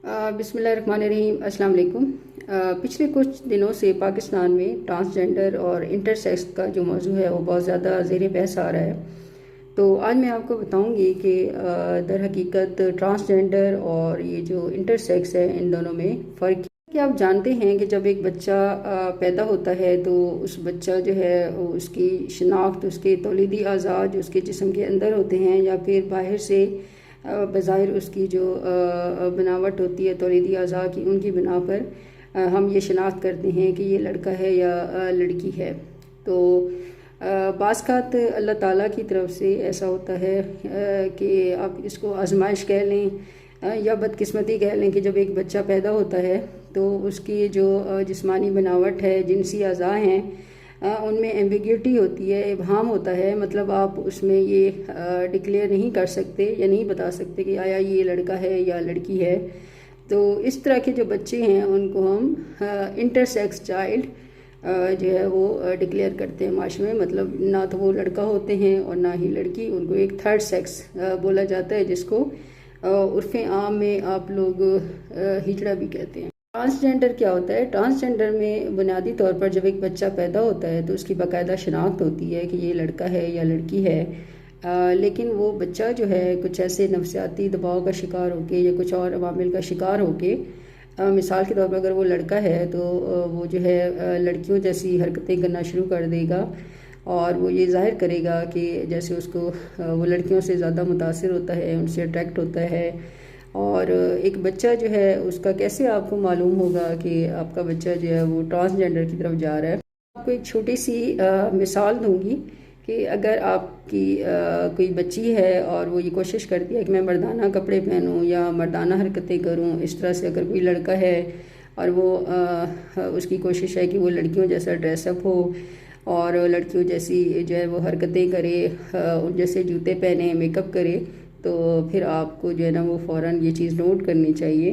بسم اللہ الرحمن الرحیم، السلام علیکم۔ پچھلے کچھ دنوں سے پاکستان میں ٹرانسجنڈر اور انٹرسیکس کا جو موضوع ہے وہ بہت زیادہ زیر بحث آ رہا ہے۔ تو آج میں آپ کو بتاؤں گی کہ در حقیقت ٹرانسجنڈر اور یہ جو انٹرسیکس ہے ان دونوں میں فرق کہ آپ جانتے ہیں کہ جب ایک بچہ پیدا ہوتا ہے تو اس بچہ جو ہے اس کی شناخت اس کے تولیدی اعضاء جو اس کے جسم کے اندر ہوتے ہیں یا پھر باہر سے بظاہر اس کی جو بناوٹ ہوتی ہے تولیدی اعضاء کی، ان کی بنا پر ہم یہ شناخت کرتے ہیں کہ یہ لڑکا ہے یا لڑکی ہے۔ تو بعض اوقات اللہ تعالیٰ کی طرف سے ایسا ہوتا ہے کہ آپ اس کو آزمائش کہہ لیں یا بدقسمتی کہہ لیں کہ جب ایک بچہ پیدا ہوتا ہے تو اس کی جو جسمانی بناوٹ ہے، جنسی اعضاء ہیں، ان میں ایمبیگیوٹی ہوتی ہے، ابہام ہوتا ہے۔ مطلب آپ اس میں یہ ڈکلیئر نہیں کر سکتے یا نہیں بتا سکتے کہ آیا یہ لڑکا ہے یا لڑکی ہے۔ تو اس طرح کے جو بچے ہیں ان کو ہم انٹرسیکس چائلڈ جو ہے وہ ڈکلیئر کرتے ہیں معاشرے میں۔ مطلب نہ تو وہ لڑکا ہوتے ہیں اور نہ ہی لڑکی، ان کو ایک تھرڈ سیکس بولا جاتا ہے، جس کو عرف عام میں آپ لوگ ہجڑا بھی کہتے ہیں۔ ٹرانسجنڈر کیا ہوتا ہے؟ ٹرانسجنڈر میں بنیادی طور پر جب ایک بچہ پیدا ہوتا ہے تو اس کی باقاعدہ شناخت ہوتی ہے کہ یہ لڑکا ہے یا لڑکی ہے، لیکن وہ بچہ جو ہے کچھ ایسے نفسیاتی دباؤ کا شکار ہو کے یا کچھ اور عوامل کا شکار ہو کے، مثال کے طور پر اگر وہ لڑکا ہے تو وہ جو ہے لڑکیوں جیسی حرکتیں کرنا شروع کر دے گا اور وہ یہ ظاہر کرے گا کہ جیسے اس کو وہ لڑکیوں سے زیادہ متاثر ہوتا ہے، ان سے اٹریکٹ ہوتا ہے۔ اور ایک بچہ جو ہے اس کا کیسے آپ کو معلوم ہوگا کہ آپ کا بچہ جو ہے وہ ٹرانسجنڈر کی طرف جا رہا ہے؟ آپ کو ایک چھوٹی سی مثال دوں گی کہ اگر آپ کی کوئی بچی ہے اور وہ یہ کوشش کرتی ہے کہ میں مردانہ کپڑے پہنوں یا مردانہ حرکتیں کروں، اس طرح سے اگر کوئی لڑکا ہے اور وہ اس کی کوشش ہے کہ وہ لڑکیوں جیسا ڈریس اپ ہو اور لڑکیوں جیسی جو ہے وہ حرکتیں کرے، ان جیسے جوتے پہنے، میک اپ کرے، تو پھر آپ کو جو ہے نا وہ فوراً یہ چیز نوٹ کرنی چاہیے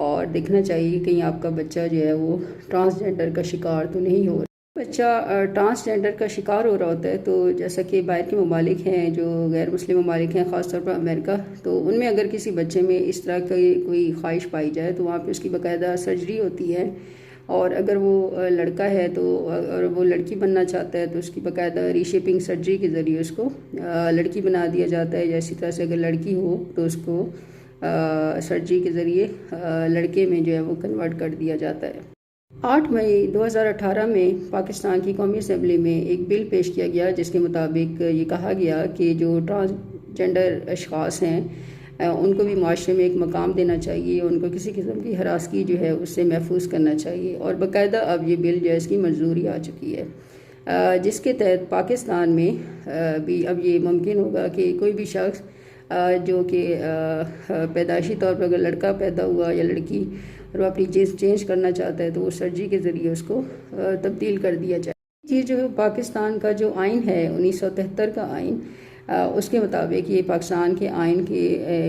اور دیکھنا چاہیے کہ کہیں آپ کا بچہ جو ہے وہ ٹرانسجنڈر کا شکار تو نہیں ہو رہا۔ بچہ ٹرانسجنڈر کا شکار ہو رہا ہوتا ہے تو جیسا کہ باہر کے ممالک ہیں جو غیر مسلم ممالک ہیں، خاص طور پر امریکہ، تو ان میں اگر کسی بچے میں اس طرح کی کوئی خواہش پائی جائے تو وہاں پہ اس کی باقاعدہ سرجری ہوتی ہے، اور اگر وہ لڑکا ہے تو اور وہ لڑکی بننا چاہتا ہے تو اس کی باقاعدہ ری شیپنگ سرجری کے ذریعے اس کو لڑکی بنا دیا جاتا ہے، یا اسی طرح سے اگر لڑکی ہو تو اس کو سرجری کے ذریعے لڑکے میں جو ہے وہ کنورٹ کر دیا جاتا ہے۔ 8 مئی 2018 میں پاکستان کی قومی اسمبلی میں ایک بل پیش کیا گیا جس کے مطابق یہ کہا گیا کہ جو ٹرانسجنڈر اشخاص ہیں ان کو بھی معاشرے میں ایک مقام دینا چاہیے، ان کو کسی قسم کی ہراسگی جو ہے اس سے محفوظ کرنا چاہیے، اور باقاعدہ اب یہ بل جو ہے اس کی منظوری آ چکی ہے، جس کے تحت پاکستان میں بھی اب یہ ممکن ہوگا کہ کوئی بھی شخص جو کہ پیدائشی طور پر اگر لڑکا پیدا ہوا یا لڑکی اور وہ اپنی جنس چینج کرنا چاہتا ہے تو وہ سرجری کے ذریعے اس کو تبدیل کر دیا جائے۔ یہ جو پاکستان کا جو آئین ہے 1973 کا آئین، اس کے مطابق یہ پاکستان کے آئین کے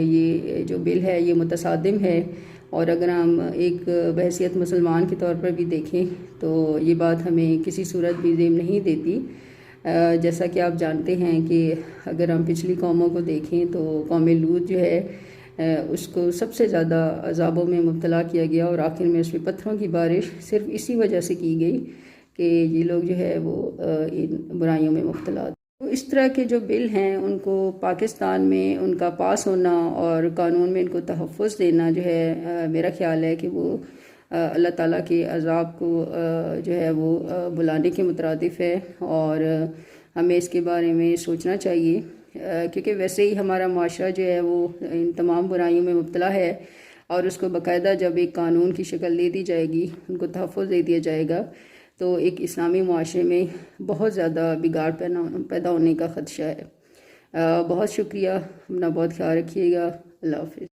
یہ جو بل ہے یہ متصادم ہے، اور اگر ہم ایک بحیثیت مسلمان کے طور پر بھی دیکھیں تو یہ بات ہمیں کسی صورت بھی ذم نہیں دیتی۔ جیسا کہ آپ جانتے ہیں کہ اگر ہم پچھلی قوموں کو دیکھیں تو قوم لوط جو ہے اس کو سب سے زیادہ عذابوں میں مبتلا کیا گیا، اور آخر میں اس پہ پتھروں کی بارش صرف اسی وجہ سے کی گئی کہ یہ لوگ جو ہے وہ ان برائیوں میں مبتلا تھے۔ تو اس طرح کے جو بل ہیں ان کو پاکستان میں ان کا پاس ہونا اور قانون میں ان کو تحفظ دینا جو ہے، میرا خیال ہے کہ وہ اللہ تعالیٰ کے عذاب کو جو ہے وہ بلانے کے مترادف ہے، اور ہمیں اس کے بارے میں سوچنا چاہیے، کیونکہ ویسے ہی ہمارا معاشرہ جو ہے وہ ان تمام برائیوں میں مبتلا ہے، اور اس کو باقاعدہ جب ایک قانون کی شکل دے دی جائے گی، ان کو تحفظ دے دیا جائے گا، تو ایک اسلامی معاشرے میں بہت زیادہ بگاڑ پیدا ہونے کا خدشہ ہے۔ بہت شکریہ، اپنا بہت خیال رکھیے گا، اللہ حافظ۔